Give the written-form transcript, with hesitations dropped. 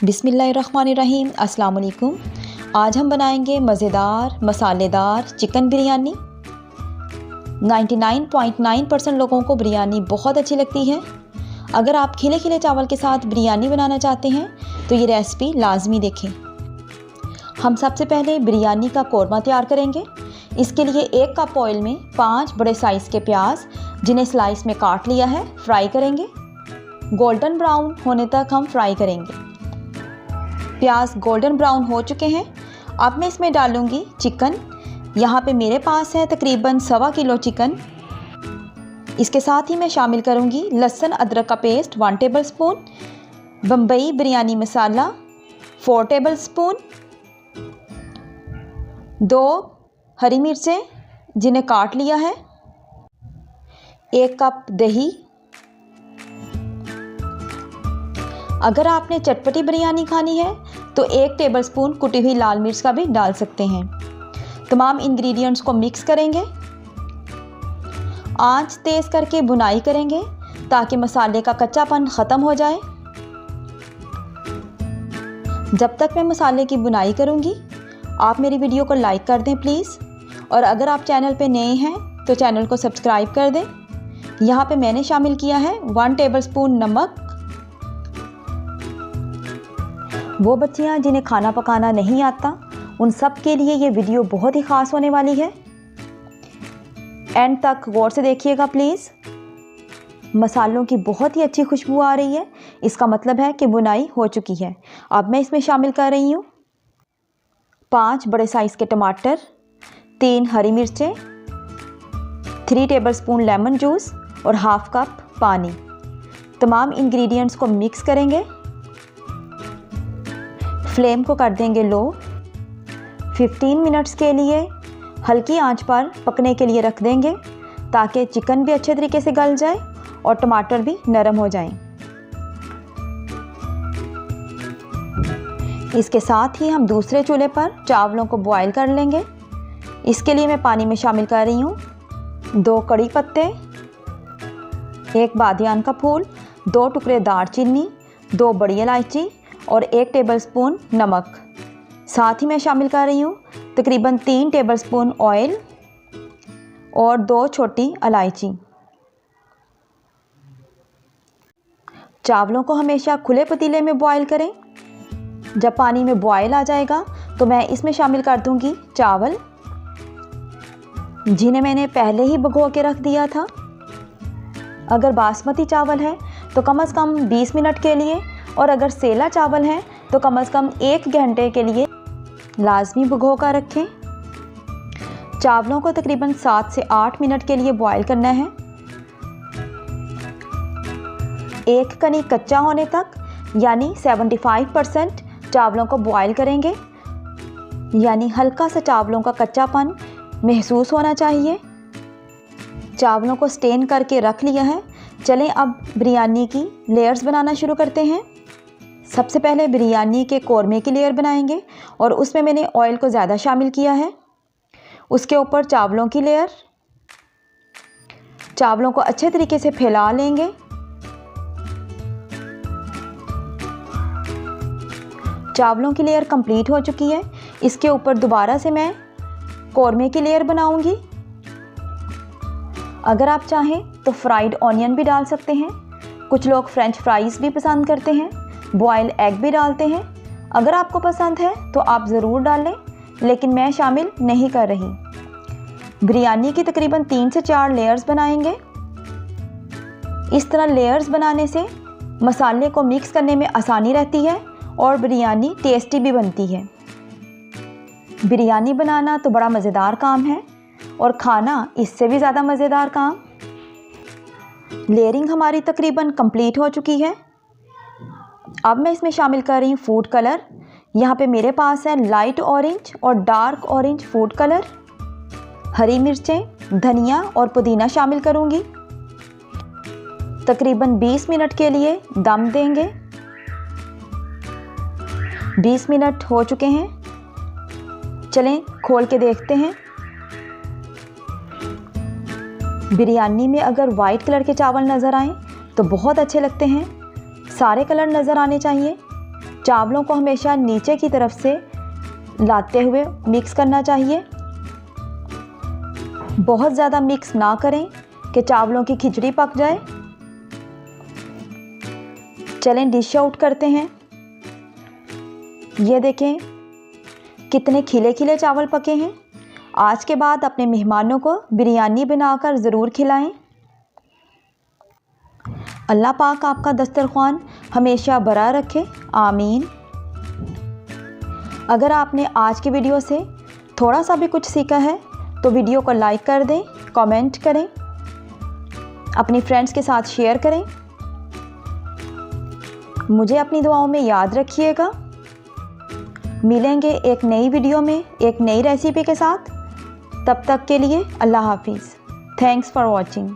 बिस्मिल्लाहिर्रहमानिर्रहीम। अस्सलाम वालेकुम। आज हम बनाएंगे मज़ेदार मसालेदार चिकन बिरयानी। 99.9% लोगों को बिरयानी बहुत अच्छी लगती है। अगर आप खिले खिले चावल के साथ बिरयानी बनाना चाहते हैं तो ये रेसिपी लाजमी देखें। हम सबसे पहले बिरयानी का कोरमा तैयार करेंगे। इसके लिए 1 कप ऑयल में 5 बड़े साइज़ के प्याज जिन्हें स्लाइस में काट लिया है फ्राई करेंगे। गोल्डन ब्राउन होने तक हम फ्राई करेंगे। प्याज गोल्डन ब्राउन हो चुके हैं। अब मैं इसमें डालूंगी चिकन। यहाँ पे मेरे पास है तकरीबन 1.25 किलो चिकन। इसके साथ ही मैं शामिल करूँगी लहसुन अदरक का paste 1 tablespoon, Bombay biryani masala 4 tablespoon, 2 हरी मिर्चें जिन्हें काट लिया है, 1 कप दही। अगर आपने चटपटी बिरयानी खानी है तो 1 टेबल स्पून कुटी हुई लाल मिर्च का भी डाल सकते हैं। तमाम इंग्रेडिएंट्स को मिक्स करेंगे। आंच तेज़ करके भुनाई करेंगे ताकि मसाले का कच्चापन ख़त्म हो जाए। जब तक मैं मसाले की भुनाई करूंगी आप मेरी वीडियो को लाइक कर दें प्लीज़, और अगर आप चैनल पे नए हैं तो चैनल को सब्सक्राइब कर दें। यहाँ पे मैंने शामिल किया है 1 टेबल स्पून नमक। वो बच्चियाँ जिन्हें खाना पकाना नहीं आता उन सब के लिए ये वीडियो बहुत ही ख़ास होने वाली है। एंड तक गौर से देखिएगा प्लीज़। मसालों की बहुत ही अच्छी खुशबू आ रही है, इसका मतलब है कि बुनाई हो चुकी है। अब मैं इसमें शामिल कर रही हूँ 5 बड़े साइज़ के टमाटर, 3 हरी मिर्चें, 3 टेबल स्पून लेमन जूस और 1/2 कप पानी। तमाम इंग्रेडिएंट्स को मिक्स करेंगे। फ्लेम को कर देंगे लो। 15 मिनट्स के लिए हल्की आंच पर पकने के लिए रख देंगे ताकि चिकन भी अच्छे तरीके से गल जाए और टमाटर भी नरम हो जाएं। इसके साथ ही हम दूसरे चूल्हे पर चावलों को बॉईल कर लेंगे। इसके लिए मैं पानी में शामिल कर रही हूँ 2 कड़ी पत्ते, 1 बादियान का फूल, 2 टुकड़े दालचीनी, 2 बड़ी इलायची और 1 टेबल स्पून नमक। साथ ही मैं शामिल कर रही हूँ तकरीबन 3 टेबल स्पून ऑयल और 2 छोटी इलायची। चावलों को हमेशा खुले पतीले में बॉईल करें। जब पानी में बॉईल आ जाएगा तो मैं इसमें शामिल कर दूंगी चावल जिन्हें मैंने पहले ही भिगो के रख दिया था। अगर बासमती चावल है तो कम से कम 20 मिनट के लिए, और अगर सेला चावल है तो कम से कम 1 घंटे के लिए लाजमी भिगो कर रखें। चावलों को तकरीबन 7 से 8 मिनट के लिए बॉईल करना है। 1 कनी कच्चा होने तक, यानी 75% चावलों को बॉईल करेंगे, यानी हल्का सा चावलों का कच्चापन महसूस होना चाहिए। चावलों को स्टेन करके रख लिया है। चलें अब बिरयानी की लेयर्स बनाना शुरू करते हैं। सबसे पहले बिरयानी के कोरमे की लेयर बनाएंगे और उसमें मैंने ऑयल को ज़्यादा शामिल किया है। उसके ऊपर चावलों की लेयर। चावलों को अच्छे तरीके से फैला लेंगे। चावलों की लेयर कंप्लीट हो चुकी है। इसके ऊपर दोबारा से मैं कोरमे की लेयर बनाऊंगी। अगर आप चाहें तो फ्राइड ऑनियन भी डाल सकते हैं। कुछ लोग फ्रेंच फ्राइज़ भी पसंद करते हैं, बॉयल एग भी डालते हैं। अगर आपको पसंद है तो आप ज़रूर डालें, लेकिन मैं शामिल नहीं कर रही। बिरयानी की तकरीबन 3 से 4 लेयर्स बनाएंगे। इस तरह लेयर्स बनाने से मसाले को मिक्स करने में आसानी रहती है और बिरयानी टेस्टी भी बनती है। बिरयानी बनाना तो बड़ा मज़ेदार काम है और खाना इससे भी ज़्यादा मज़ेदार काम। लेयरिंग हमारी तकरीबन कंप्लीट हो चुकी है। अब मैं इसमें शामिल कर रही हूँ फूड कलर। यहाँ पे मेरे पास है लाइट ऑरेंज और डार्क ऑरेंज फूड कलर। हरी मिर्चें, धनिया और पुदीना शामिल करूँगी। तकरीबन 20 मिनट के लिए दम देंगे। 20 मिनट हो चुके हैं। चलें खोल के देखते हैं। बिरयानी में अगर वाइट कलर के चावल नज़र आएँ तो बहुत अच्छे लगते हैं। सारे कलर नज़र आने चाहिए। चावलों को हमेशा नीचे की तरफ से लाते हुए मिक्स करना चाहिए। बहुत ज़्यादा मिक्स ना करें कि चावलों की खिचड़ी पक जाए। चलें डिश आउट करते हैं। ये देखें कितने खिले खिले चावल पके हैं। आज के बाद अपने मेहमानों को बिरयानी बनाकर ज़रूर खिलाएं। अल्लाह पाक आपका दस्तरख्वान हमेशा भरा रखे, आमीन। अगर आपने आज की वीडियो से थोड़ा सा भी कुछ सीखा है तो वीडियो को लाइक कर दें, कमेंट करें, अपनी फ्रेंड्स के साथ शेयर करें। मुझे अपनी दुआओं में याद रखिएगा। मिलेंगे एक नई वीडियो में एक नई रेसिपी के साथ। तब तक के लिए अल्लाह हाफिज़। Thanks for watching.